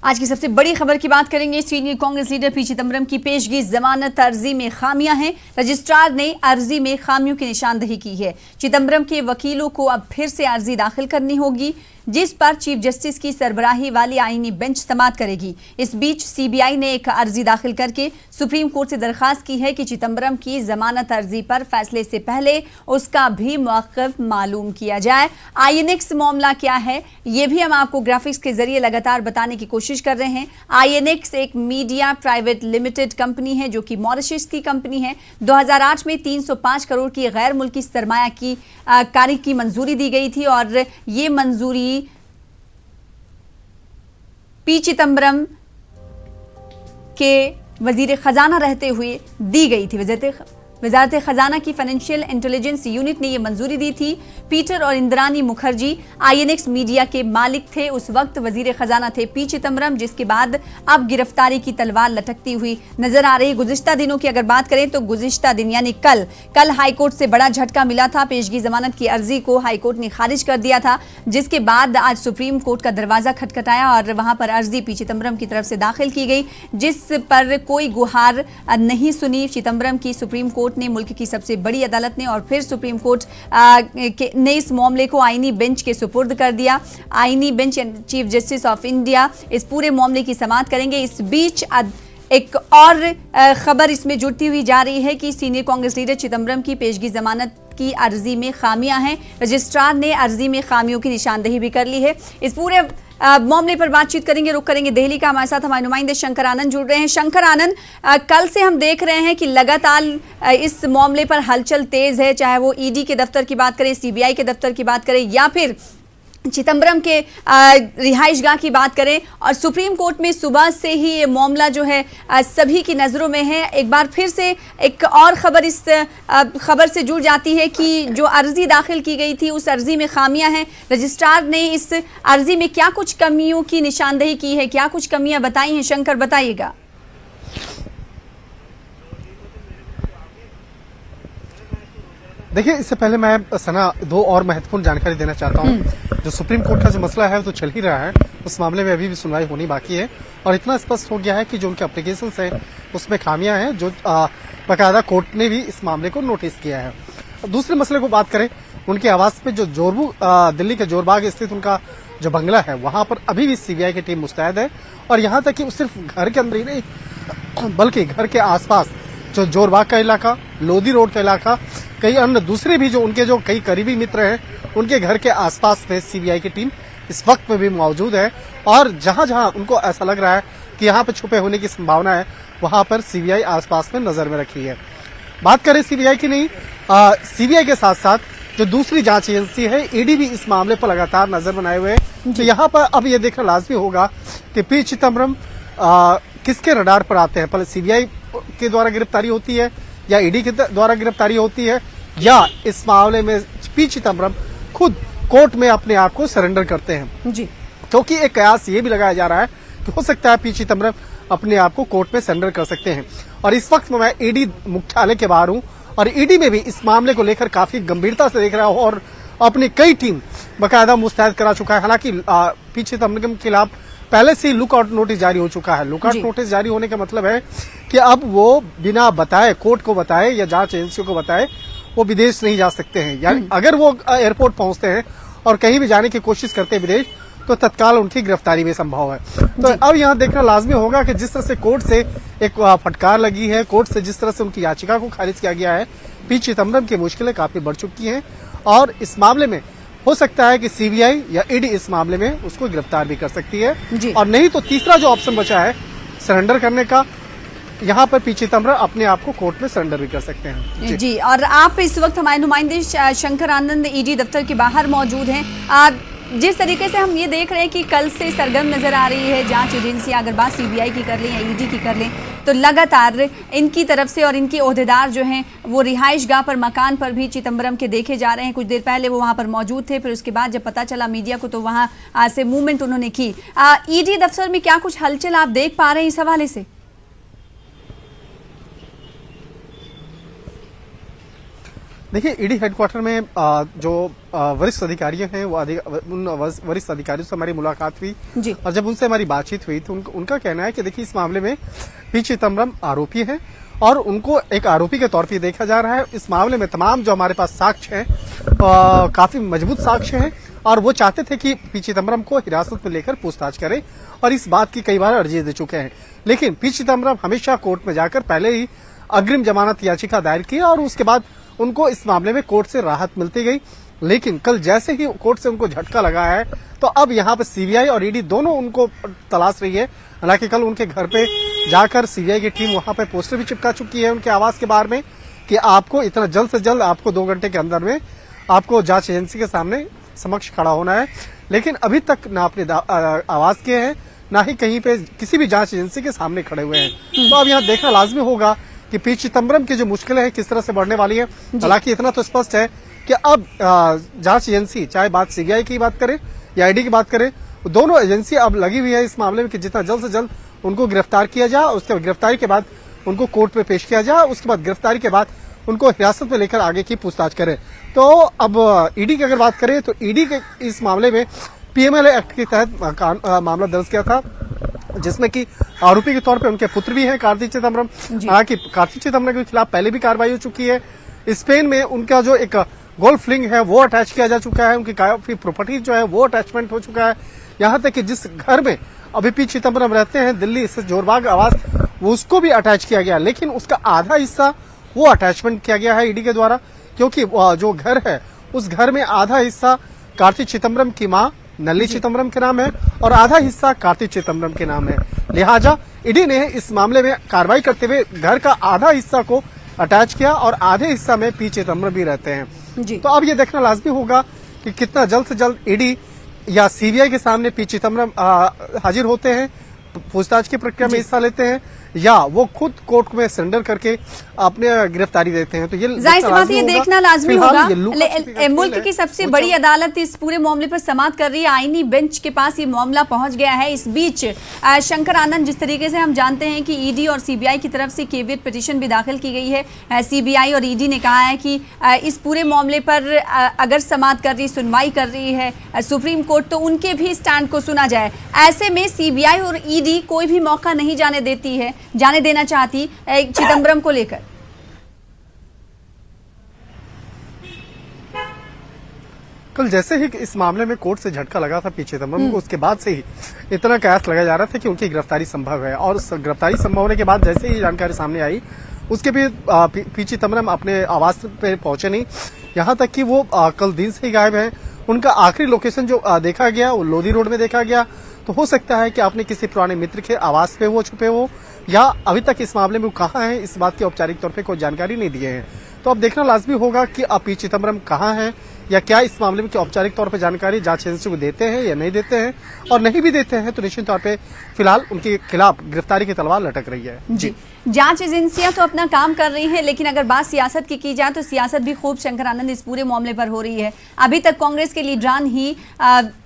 आज की सबसे बड़ी खबर की बात करेंगे। Senior Congress leader P Chidambaram की पेशगी जमानत अर्जी में खामियां हैं। रजिस्ट्रार ने अर्जी में खामियों की निशानदेही की है। चिदंबरम के वकीलों को अब फिर से अर्जी दाखिल करनी होगी, जिस पर चीफ जस्टिस की सरबराही वाली आईनी बेंच समाअत करेगी। इस बीच सीबीआई ने एक अर्जी दाखिल करके सुप्रीम कोर्ट से दरखास्त की है कि चिदंबरम की जमानत अर्जी पर फैसले से पहले उसका भी मौक़िफ़ मालूम किया जाए। आईएनएक्स मामला क्या है, ये भी हम आपको ग्राफिक्स के जरिए लगातार बताने की कोशिश कर रहे हैं। आईएनएक्स एक मीडिया प्राइवेट लिमिटेड कंपनी है जो कि मॉरिशस की कंपनी है। 2008 में 305 करोड़ की गैर मुल्की सरमाया की कारी की मंजूरी दी गई थी और ये मंजूरी पी चिदंबरम के वजीर खजाना रहते हुए दी गई थी। वजारत खजाना की फाइनेंशियल इंटेलिजेंस यूनिट ने यह मंजूरी दी थी। पीटर और इंद्रानी मुखर्जी आईएनएक्स मीडिया के मालिक थे। उस वक्त वजीर खजाना थे पी चिदंबरम, जिसके बाद अब गिरफ्तारी की तलवार लटकती हुई नजर आ रही। गुज़िश्ता दिनों की अगर बात करें तो गुज़िश्ता दिन यानी कल हाईकोर्ट से बड़ा झटका मिला था। पेशगी जमानत की अर्जी को हाईकोर्ट ने खारिज कर दिया था, जिसके बाद आज सुप्रीम कोर्ट का दरवाजा खटखटाया और वहां पर अर्जी पी चिदंबरम की तरफ से दाखिल की गई, जिस पर कोई गुहार नहीं सुनी चिदंबरम की। सुप्रीम कोर्ट ने, मुल्क की सबसे बड़ी अदालत ने, और फिर सुप्रीम कोर्ट ने इस मामले को आईनी बेंच के सुपुर्द कर दिया। आईनी bench chief justice of India इस पूरे मामले की समाअत करेंगे। इस बीच एक और खबर इसमें जुड़ती हुई जा रही है कि सीनियर कांग्रेस लीडर चिदंबरम की पेशगी जमानत की अर्जी में खामियां हैं। रजिस्ट्रार ने अर्जी में खामियों की निशानदेही भी कर ली है। इस पूरे मामले पर बातचीत करेंगे, रुख करेंगे दिल्ली का। हमारे साथ हमारे नुमाइंदे शंकर आनंद जुड़ रहे हैं। शंकर आनंद, कल से हम देख रहे हैं कि लगातार इस मामले पर हलचल तेज है, चाहे वो ईडी के दफ्तर की बात करें, सीबीआई के दफ्तर की बात करें या फिर चिदंबरम के रिहाइशगाह की बात करें। और सुप्रीम कोर्ट में सुबह से ही ये मामला जो है सभी की नज़रों में है। एक बार फिर से एक और खबर इस खबर से जुड़ जाती है कि जो अर्जी दाखिल की गई थी उस अर्जी में खामियां हैं। रजिस्ट्रार ने इस अर्जी में क्या कुछ कमियों की निशानदेही की है, क्या कुछ कमियां बताई हैं? शंकर, बताइएगा। देखिए, इससे पहले मैं सना दो और महत्वपूर्ण जानकारी देना चाहता हूं। जो सुप्रीम कोर्ट का जो मसला है वो तो चल ही रहा है, उस मामले में अभी भी सुनवाई होनी बाकी है और इतना स्पष्ट हो गया है कि जो उनके एप्लीकेशन है उसमें खामियां हैं, जो बाकायदा कोर्ट ने भी इस मामले को नोटिस किया है। दूसरे मसले को बात करें, उनके आवास पे जो जोरबू दिल्ली के जोरबाग स्थित उनका जो बंगला है वहां पर अभी भी सीबीआई की टीम मुस्तैद है और यहाँ तक कि सिर्फ घर के अंदर ही नहीं बल्कि घर के आसपास जो जोरबाग का इलाका, लोधी रोड का इलाका, कई अन्य दूसरे भी जो उनके जो कई करीबी मित्र हैं उनके घर के आसपास में सीबीआई की टीम इस वक्त में भी मौजूद है और जहां जहां उनको ऐसा लग रहा है कि यहाँ पे छुपे होने की संभावना है वहां पर सीबीआई आसपास में नजर में रखी है। बात करें सीबीआई की नहीं, सीबीआई के साथ साथ जो दूसरी जांच एजेंसी है ईडी भी इस मामले पर लगातार नजर बनाए हुए है। तो यहाँ पर अब ये देखना लाजमी होगा कि पी चिदंबरम किसके रडार पर आते हैं। पहले सीबीआई के द्वारा गिरफ्तारी होती है या ईडी के द्वारा गिरफ्तारी होती है या इस मामले में पी चिदंबरम खुद कोर्ट में अपने आप को सरेंडर करते हैं जी। क्योंकि एक कयास ये भी लगाया जा रहा है कि हो सकता है पी चिदंबरम अपने आप को कोर्ट में सरेंडर कर सकते हैं। और इस वक्त मैं ईडी मुख्यालय के बाहर हूं और ईडी में भी इस मामले को लेकर काफी गंभीरता से देख रहा हूं और अपनी कई टीम बाकायदा मुस्तैद करा चुका है। हालांकि पी चिदंबरम के खिलाफ पहले से ही लुकआउट नोटिस जारी हो चुका है। लुकआउट नोटिस जारी होने का मतलब है कि अब वो बिना बताए, कोर्ट को बताए या जांच एजेंसियों को बताए, वो विदेश नहीं जा सकते हैं। यानी अगर वो एयरपोर्ट पहुंचते हैं और कहीं भी जाने की कोशिश करते हैं विदेश, तो तत्काल उनकी गिरफ्तारी भी संभव है। तो अब यहाँ देखना लाजमी होगा कि जिस तरह से कोर्ट से एक फटकार लगी है, कोर्ट से जिस तरह से उनकी याचिका को खारिज किया गया है, पी चिदंबरम की मुश्किलें काफी बढ़ चुकी हैं और इस मामले में हो सकता है कि सीबीआई या ईडी इस मामले में उसको गिरफ्तार भी कर सकती है और नहीं तो तीसरा जो ऑप्शन बचा है सरेंडर करने का, यहाँ पर पी चिदंबरम अपने आप को कोर्ट में सरेंडर भी कर सकते हैं जी। और आप इस वक्त हमारे नुमाइंदे शंकर आनंद ईडी दफ्तर के बाहर मौजूद हैं। जिस तरीके से हम ये देख रहे हैं कि कल से सरगर्म नजर आ रही है जांच एजेंसी, अगर बात सीबीआई की कर लें या ईडी की कर लें, तो लगातार इनकी तरफ से और इनके ओहदेदार जो हैं वो रिहाइशगाह पर, मकान पर भी चिदंबरम के देखे जा रहे हैं। कुछ देर पहले वो वहां पर मौजूद थे, फिर उसके बाद जब पता चला मीडिया को तो वहां से मूवमेंट उन्होंने की। ईडी दफ्तर में क्या कुछ हलचल आप देख पा रहे हैं इस हवाले से? देखिए ईडी हेडक्वार्टर में जो वरिष्ठ अधिकारी हैं वो उन वरिष्ठ अधिकारियों से हमारी मुलाकात हुई जी। और जब उनसे हमारी बातचीत हुई तो उनका कहना है कि देखिए इस मामले में पी चिदम्बरम आरोपी हैं और उनको एक आरोपी के तौर पर देखा जा रहा है। इस मामले में तमाम जो हमारे पास साक्ष्य हैं काफी मजबूत साक्ष्य हैं और वो चाहते थे कि पी चिदम्बरम को हिरासत में लेकर पूछताछ करें और इस बात की कई बार अर्जी दे चुके हैं। लेकिन पी चिदम्बरम हमेशा कोर्ट में जाकर पहले ही अग्रिम जमानत याचिका दायर की और उसके बाद उनको इस मामले में कोर्ट से राहत मिलती गई। लेकिन कल जैसे ही कोर्ट से उनको झटका लगा है तो अब यहाँ पे सीबीआई और ईडी दोनों उनको तलाश रही है। हालांकि कल उनके घर पे जाकर सीबीआई की टीम वहां पे पोस्टर भी चिपका चुकी है उनके आवास के बाहर में कि आपको इतना जल्द से जल्द आपको 2 घंटे के अंदर में आपको जांच एजेंसी के सामने समक्ष खड़ा होना है। लेकिन अभी तक ना अपने आवाज किए हैं ना ही कहीं पे किसी भी जांच एजेंसी के सामने खड़े हुए हैं। तो अब यहाँ देखना लाजमी होगा कि पी चिदम्बरम की जो मुश्किलें हैं किस तरह से बढ़ने वाली है। हालांकि इतना तो स्पष्ट है कि अब जांच एजेंसी चाहे बात सीबीआई की बात करे या ईडी की बात करे दोनों एजेंसी अब लगी हुई है इस मामले में कि जितना जल्द से जल्द उनको गिरफ्तार किया जाए। उसके गिरफ्तारी के बाद उनको कोर्ट में पेश किया जाए। उसके बाद गिरफ्तारी के बाद उनको हिरासत में लेकर आगे की पूछताछ करें। तो अब ईडी की अगर बात करें तो ईडी के इस मामले में पीएमएलए एक्ट के तहत मामला दर्ज किया था जिसमें कि आरोपी के तौर पे उनके पुत्र भी हैं कार्ति चिदम्बरम। हालांकि कार्ति चिदम्बरम के खिलाफ पहले भी कार्रवाई हो चुकी है। स्पेन में उनका जो एक गोल्फ लिंक है वो अटैच किया जा चुका है। उनकी काफी प्रॉपर्टी जो है वो अटैचमेंट हो चुका है। यहाँ तक कि जिस घर में अभी पी चिदम्बरम रहते हैं दिल्ली से जोरबाग आवास वो उसको भी अटैच किया गया। लेकिन उसका आधा हिस्सा वो अटैचमेंट किया गया है ईडी के द्वारा क्योंकि जो घर है उस घर में आधा हिस्सा कार्ति चिदम्बरम की मां नलिनी चिदम्बरम के नाम है और आधा हिस्सा कार्ति चिदम्बरम के नाम है। लिहाजा ईडी ने इस मामले में कार्रवाई करते हुए घर का आधा हिस्सा को अटैच किया और आधे हिस्सा में पी चिदम्बरम भी रहते हैं। तो अब ये देखना लाजमी होगा कि कितना जल्द से जल्द ईडी या सीबीआई के सामने पी चिदम्बरम हाजिर होते हैं, पूछताछ की प्रक्रिया में हिस्सा लेते हैं या वो खुद कोर्ट में सरेंडर करके अपने गिरफ्तारी देते हैं। तो ये जाहिर सी बात ये देखना लाजमी होगा। मुल्क की सबसे बड़ी अदालत इस पूरे मामले पर समाअत कर रही है। आईनी बेंच के पास ये मामला पहुंच गया है। इस बीच शंकर आनंद, जिस तरीके से हम जानते हैं कि ईडी और सीबीआई की तरफ से केवियट पिटीशन भी दाखिल की गई है। सीबीआई और ईडी ने कहा है कि इस पूरे मामले पर अगर समाअत कर रही, सुनवाई कर रही है सुप्रीम कोर्ट तो उनके भी स्टैंड को सुना जाए। ऐसे में सीबीआई और ईडी कोई भी मौका नहीं जाने देना चाहती चिदम्बरम को लेकर। कल जैसे ही इस मामले में कोर्ट से झटका लगा था पी चिदम्बरम को उसके बाद से ही इतना कयास लगाया जा रहा था कि उनकी गिरफ्तारी संभव है और उस गिरफ्तारी संभव होने के बाद जैसे ही जानकारी सामने आई उसके भी पी चिदम्बरम अपने आवास पे पहुंचे नहीं। यहाँ तक कि वो कल दिन से ही गायब हैं। उनका आखिरी लोकेशन जो देखा गया वो लोधी रोड में देखा गया। तो हो सकता है कि आपने किसी पुराने मित्र के आवास पे वो छुपे हो या अभी तक इस मामले में वो कहाँ है इस बात की औपचारिक तौर पे कोई जानकारी नहीं दिए हैं। तो अब देखना लाजमी होगा कि अब पी चिदम्बरम कहाँ हैं या क्या इस मामले में औपचारिक तौर पे जानकारी जांच एजेंसी को देते हैं या नहीं देते हैं और नहीं भी देते हैं तो निश्चित तौर पे फिलहाल उनके खिलाफ गिरफ्तारी की तलवार लटक रही है। जी जांच एजेंसियां तो अपना काम कर रही हैं, लेकिन अगर बात सियासत की जाए तो सियासत भी खूब शंकर आनंद इस पूरे मामले पर हो रही है। अभी तक कांग्रेस के लीडरान ही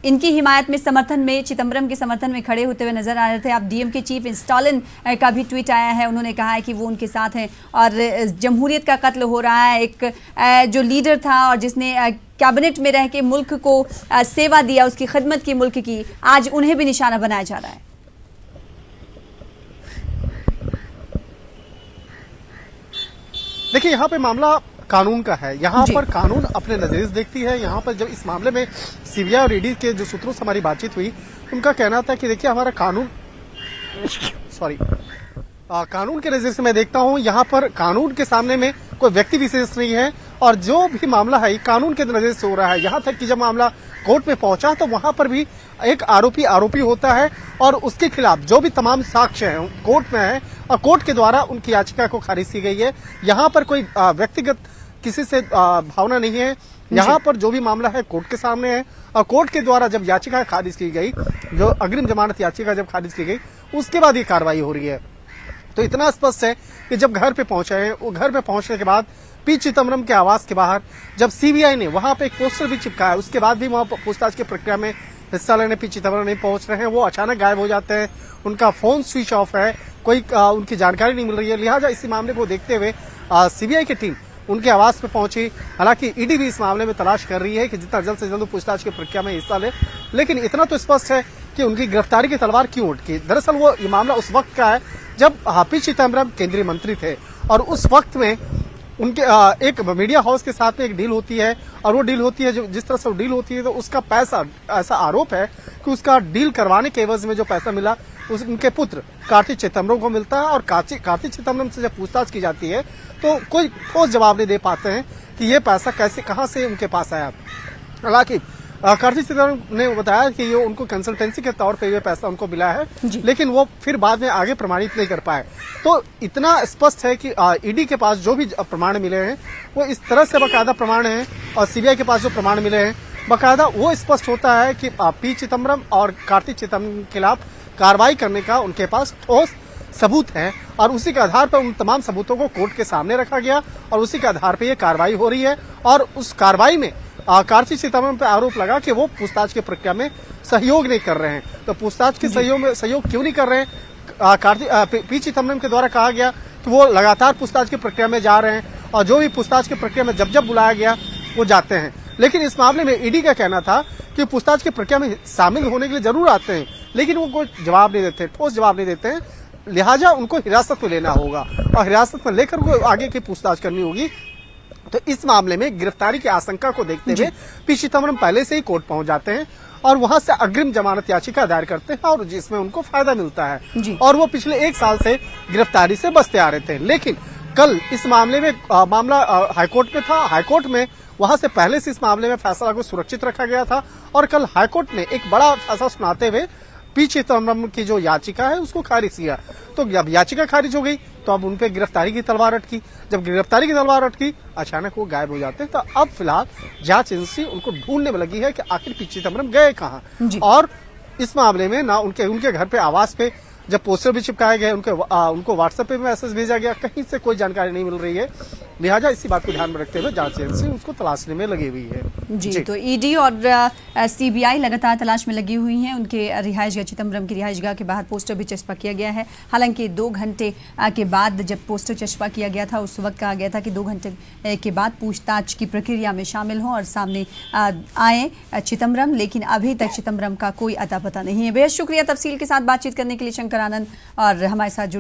इनकी हिमायत में, समर्थन में, चिदम्बरम के समर्थन में खड़े होते हुए नजर आ रहे थे। अब डीएमके चीफ स्टालिन का भी ट्वीट आया है। उन्होंने कहा है कि वो उनके साथ हैं और जमहूरियत का कत्ल हो रहा है। एक जो लीडर था और जिसने कैबिनेट में रह के मुल्क को सेवा दिया, उसकी खिदमत की मुल्क की, आज उन्हें भी निशाना बनाया जा रहा है। देखिए यहाँ पे मामला कानून का है। यहाँ पर कानून अपने नजरिए से देखती है। यहाँ पर जब इस मामले में सीबीआई और ईडी के जो सूत्रों से हमारी बातचीत हुई उनका कहना था कि देखिए हमारा कानून कानून के नजरिए से मैं देखता हूँ यहाँ पर कानून के सामने में कोई व्यक्ति विशेष नहीं है और जो भी मामला है कानून के नजरिए से हो रहा है। यहाँ तक कि जब मामला कोर्ट में पहुंचा तो वहां पर भी एक आरोपी होता है और उसके खिलाफ जो भी तमाम साक्ष्य हैं कोर्ट में है और कोर्ट के द्वारा उनकी याचिका को खारिज की गई है। यहाँ पर कोई व्यक्तिगत किसी से भावना नहीं है। यहाँ पर जो भी मामला है कोर्ट के सामने है और कोर्ट के द्वारा जब याचिका खारिज की गई, जो अग्रिम जमानत याचिका जब खारिज की गई उसके बाद ये कार्रवाई हो रही है। तो इतना स्पष्ट है कि जब घर पे पहुंचे हैं, वो घर पे पहुंचने के बाद पी चिदम्बरम के आवास के बाहर जब सीबीआई ने वहां पे एक पोस्टर भी चिपकाया, उसके बाद भी वहां पूछताछ की प्रक्रिया में हिस्सा लेने पी चिदम्बरम नहीं पहुंच रहे हैं। वो अचानक गायब हो जाते हैं, उनका फोन स्विच ऑफ है, कोई उनकी जानकारी नहीं मिल रही है। लिहाजा इसी मामले को देखते हुए सीबीआई की टीम उनके आवास पे पहुंची। हालांकि ईडी भी इस मामले में तलाश कर रही है कि जितना जल्द से जल्द पूछताछ की प्रक्रिया में हिस्सा ले, लेकिन इतना तो स्पष्ट है कि उनकी गिरफ्तारी की तलवार क्यों उठकी। दरअसल वो ये मामला उस वक्त का है जब पी चिदम्बरम केंद्रीय मंत्री थे और उस वक्त में उनके एक मीडिया हाउस के साथ में एक डील होती है और वो डील होती है जो जिस तरह से वो डील होती है तो उसका पैसा, ऐसा आरोप है कि उसका डील करवाने के एवज में जो पैसा मिला उनके पुत्र कार्ति चिदम्बरम को मिलता है। और कार्ति चिदम्बरम से जब पूछताछ की जाती है तो कोई ठोस जवाब नहीं दे पाते हैं कि ये पैसा कैसे, कहां से उनके पास आया। हालांकि कार्ति चिदम्बरम ने बताया कि ये उनको कंसल्टेंसी के तौर पे ये पैसा उनको मिला है, लेकिन वो फिर बाद में आगे प्रमाणित नहीं कर पाए। तो इतना स्पष्ट है कि ईडी के पास जो भी प्रमाण मिले हैं वो इस तरह से बाकायदा प्रमाण हैं और सीबीआई के पास जो प्रमाण मिले हैं बाकायदा वो स्पष्ट होता है कि पी चिदम्बरम और कार्ति चिदम्बरम के खिलाफ कार्रवाई करने का उनके पास ठोस सबूत है और उसी के आधार पर उन तमाम सबूतों को कोर्ट के सामने रखा गया और उसी के आधार पर ये कार्रवाई हो रही है। और उस कार्रवाई में कार्ति चिदम्बरम पे आरोप लगा कि वो पूछताछ की प्रक्रिया में सहयोग नहीं कर रहे हैं। तो पूछताछ के सहयोग क्यों नहीं कर रहे हैं? पी चिदम्बरम के द्वारा कहा गया कि वो लगातार पूछताछ की प्रक्रिया में जा रहे हैं और जो भी पूछताछ की प्रक्रिया में जब बुलाया गया वो जाते हैं। लेकिन इस मामले में ईडी का कहना था कि पूछताछ की प्रक्रिया में शामिल होने के लिए जरूर आते हैं, लेकिन वो कोई जवाब नहीं देते, ठोस जवाब नहीं देते हैं। लिहाजा उनको हिरासत में लेना होगा और हिरासत में लेकर वो आगे की पूछताछ करनी होगी। तो इस मामले में गिरफ्तारी की आशंका को देखते हुए पी चिदम्बरम पहले से ही कोर्ट पहुंच जाते हैं और वहां से अग्रिम जमानत याचिका दायर करते हैं और जिसमें उनको फायदा मिलता है और वो पिछले 1 साल से गिरफ्तारी से बचते आ रहे थे। लेकिन कल इस मामले में मामला हाईकोर्ट में था। हाईकोर्ट में वहां से पहले से इस मामले में फैसला को सुरक्षित रखा गया था और कल हाईकोर्ट ने एक बड़ा फैसला सुनाते हुए पी चिदम्बरम की जो याचिका है उसको खारिज किया। तो जब याचिका खारिज हो गई तो अब उनपे गिरफ्तारी की तलवार अटकी। जब गिरफ्तारी की तलवार अटकी अचानक वो गायब हो जाते हैं। तो अब फिलहाल जांच एजेंसी उनको ढूंढने में लगी है कि आखिर पी चिदम्बरम गए कहां। और इस मामले में ना उनके घर पे, आवास पे जब पोस्टर भी चिपकाए गए, उनको व्हाट्सएप पे मैसेज भेजा गया, कहीं से कोई जानकारी नहीं मिल रही है। लिहाजा इसी बात को ध्यान में रखते हुए जांच एजेंसी उसको तलाशने में लगी हुई है। जी, तो ईडी और सीबीआई लगातार तलाश में लगी हुई हैं। उनके रिहायशगाह चिदम्बरम की रिहायशगाह के बाहर पोस्टर भी चस्पा किया गया है। हालांकि 2 घंटे के बाद जब पोस्टर चस्पा किया गया था उस वक्त कहा गया था कि 2 घंटे के बाद पूछताछ की प्रक्रिया में शामिल हों और सामने आए चिदम्बरम, लेकिन अभी तक चिदम्बरम का कोई अता पता नहीं है। बेहद शुक्रिया तफसील के साथ बातचीत करने के लिए शंकर आनंद और हमारे साथ जुड़ने